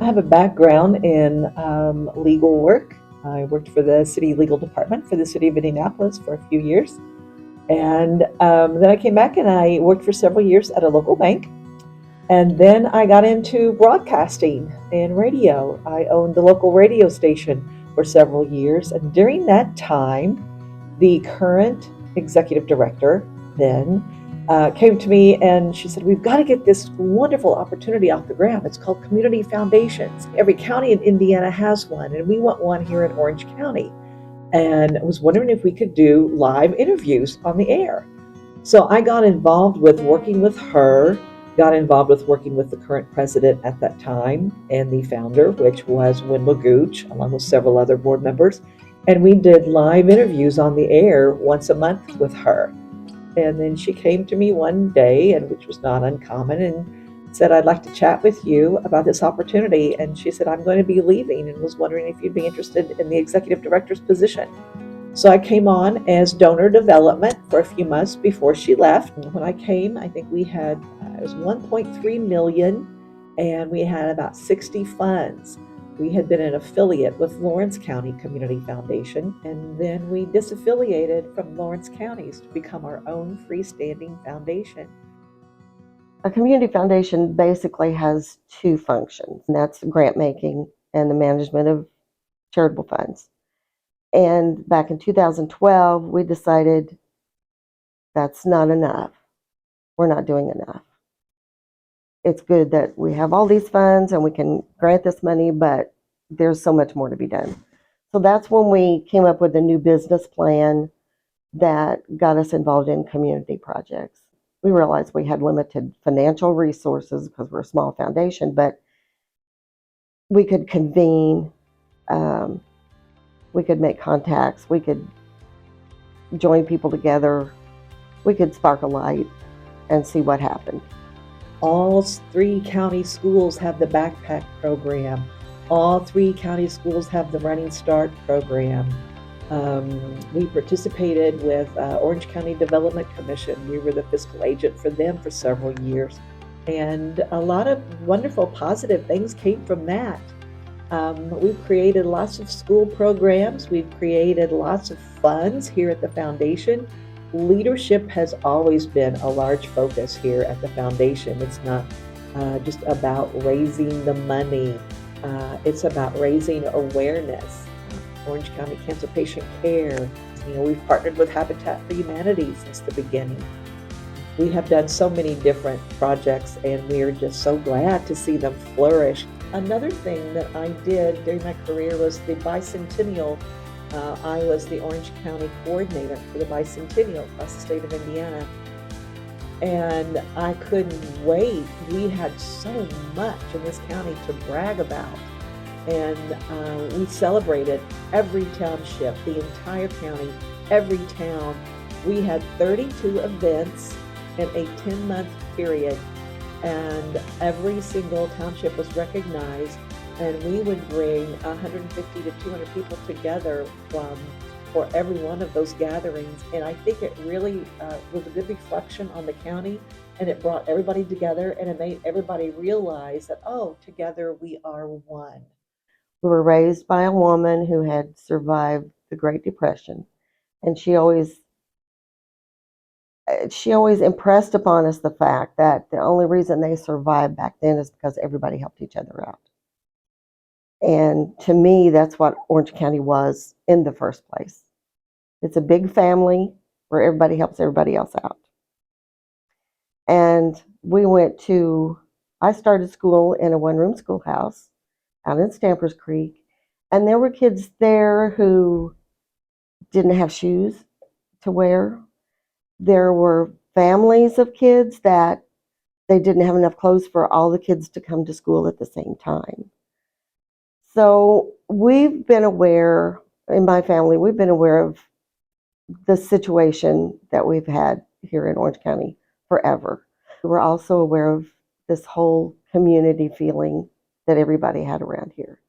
I have a background in legal work. I worked for the city legal department for the city of Indianapolis for a few years. And then I came back and I worked for several years at a local bank. And then I got into broadcasting and radio. I owned the local radio station for several years. And during that time, the current executive director then came to me and she said, "We've got to get this wonderful opportunity off the ground. It's called Community Foundations. Every county in Indiana has one, and we want one here in Orange County." And I was wondering if we could do live interviews on the air. So I got involved with working with her, got involved with working with the current president at that time and the founder, which was Wendell Gooch, along with several other board members. And we did live interviews on the air once a month with her. And then she came to me one day, and which was not uncommon, and said, "I'd like to chat with you about this opportunity." And she said, "I'm going to be leaving and was wondering if you'd be interested in the executive director's position." So I came on as donor development for a few months before she left. And when I came, I think we had it was 1.3 million, and we had about 60 funds. We had been an affiliate with Lawrence County Community Foundation, and then we disaffiliated from Lawrence County's to become our own freestanding foundation. A community foundation basically has two functions, and that's grant making and the management of charitable funds. And back in 2012, we decided that's not enough. We're not doing enough. It's good that we have all these funds and we can grant this money, but there's so much more to be done. So that's when we came up with a new business plan that got us involved in community projects. We realized we had limited financial resources because we're a small foundation, but we could convene, we could make contacts, we could join people together, we could spark a light and see what happened. All three county schools have the backpack program. All three county schools have the Running Start program. We participated with Orange County Development Commission. We were the fiscal agent for them for several years. And a lot of wonderful positive things came from that. We've created lots of school programs. We've created lots of funds here at the foundation. Leadership has always been a large focus here at the foundation. It's not just about raising the money. It's about raising awareness. Orange County Cancer Patient Care. We've partnered with Habitat for Humanity since the beginning. We have done so many different projects, and we are just so glad to see them flourish. Another thing that I did during my career was the bicentennial. I was the Orange County coordinator for the bicentennial across the state of Indiana. And I couldn't wait. We had so much in this county to brag about. And we celebrated every township, the entire county, every town. We had 32 events in a 10-month period, and every single township was recognized, and we would bring 150 to 200 people together for every one of those gatherings. And I think it really was a good reflection on the county, and it brought everybody together, and it made everybody realize that, oh, together we are one. We were raised by a woman who had survived the Great Depression, and she always impressed upon us the fact that the only reason they survived back then is because everybody helped each other out. And to me, that's what Orange County was in the first place. It's a big family where everybody helps everybody else out. And I started school in a one-room schoolhouse out in Stampers Creek, and there were kids there who didn't have shoes to wear. There were families of kids that they didn't have enough clothes for all the kids to come to school at the same time. So we've been aware, in my family, we've been aware of the situation that we've had here in Orange County forever. We're also aware of this whole community feeling that everybody had around here.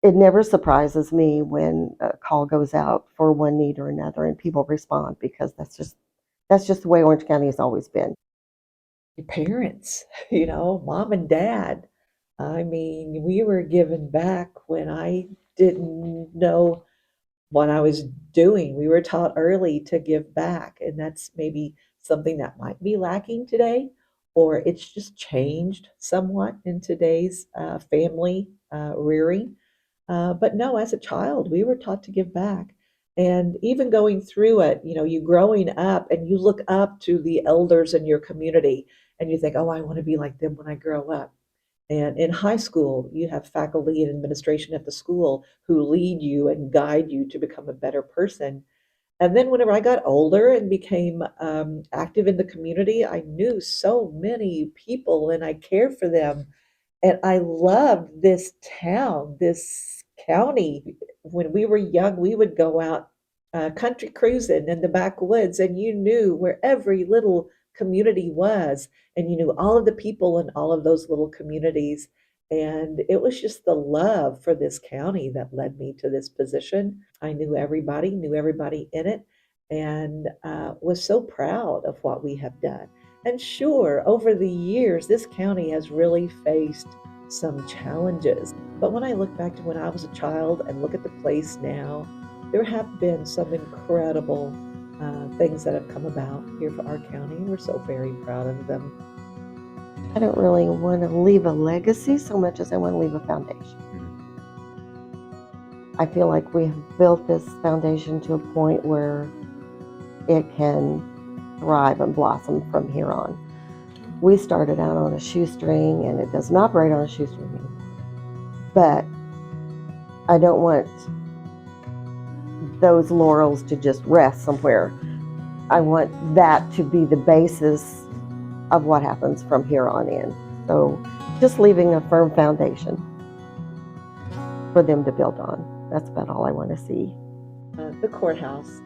It never surprises me when a call goes out for one need or another and people respond, because that's just the way Orange County has always been. Your parents, mom and dad, I mean, we were giving back when I didn't know what I was doing. We were taught early to give back, and that's maybe something that might be lacking today, or it's just changed somewhat in today's family rearing. But no, as a child, we were taught to give back. And even going through it, you growing up and you look up to the elders in your community and you think, oh, I want to be like them when I grow up. And in high school, you have faculty and administration at the school who lead you and guide you to become a better person. And then whenever I got older and became active in the community, I knew so many people and I cared for them. And I loved this town, this county. When we were young, we would go out country cruising in the backwoods, and you knew where every little community was, and you knew all of the people in all of those little communities. And it was just the love for this county that led me to this position. I knew everybody in it, and was so proud of what we have done. And sure, over the years, this county has really faced some challenges. But when I look back to when I was a child and look at the place now, there have been some incredible things that have come about here for our county, and we're so very proud of them. I don't really want to leave a legacy so much as I want to leave a foundation. I feel like we have built this foundation to a point where it can thrive and blossom from here on. We started out on a shoestring, and it doesn't operate on a shoestring anymore. But I don't want those laurels to just rest somewhere. I want that to be the basis of what happens from here on in. So just leaving a firm foundation for them to build on. That's about all I want to see. The courthouse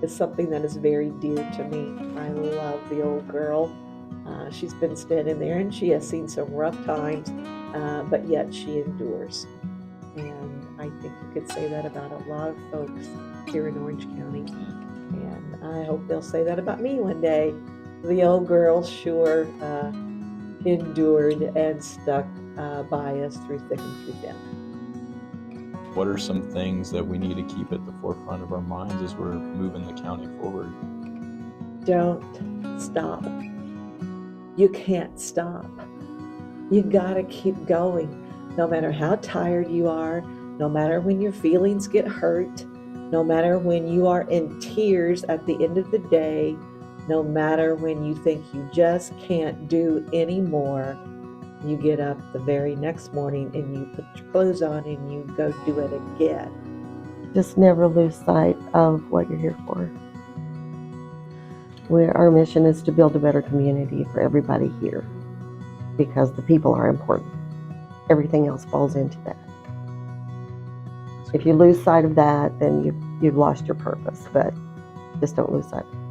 is something that is very dear to me. I love the old girl. She's been standing there and she has seen some rough times, but yet she endures. And I think you could say that about a lot of folks here in Orange County. And I hope they'll say that about me one day. The old girl sure endured and stuck by us through thick and through thin. What are some things that we need to keep at the forefront of our minds as we're moving the county forward? Don't stop. You can't stop. You gotta keep going. No matter how tired you are, no matter when your feelings get hurt, no matter when you are in tears at the end of the day, no matter when you think you just can't do anymore, you get up the very next morning and you put your clothes on and you go do it again. Just never lose sight of what you're here for. Our mission is to build a better community for everybody here because the people are important. Everything else falls into that. If you lose sight of that, then you've lost your purpose, but just don't lose sight of it.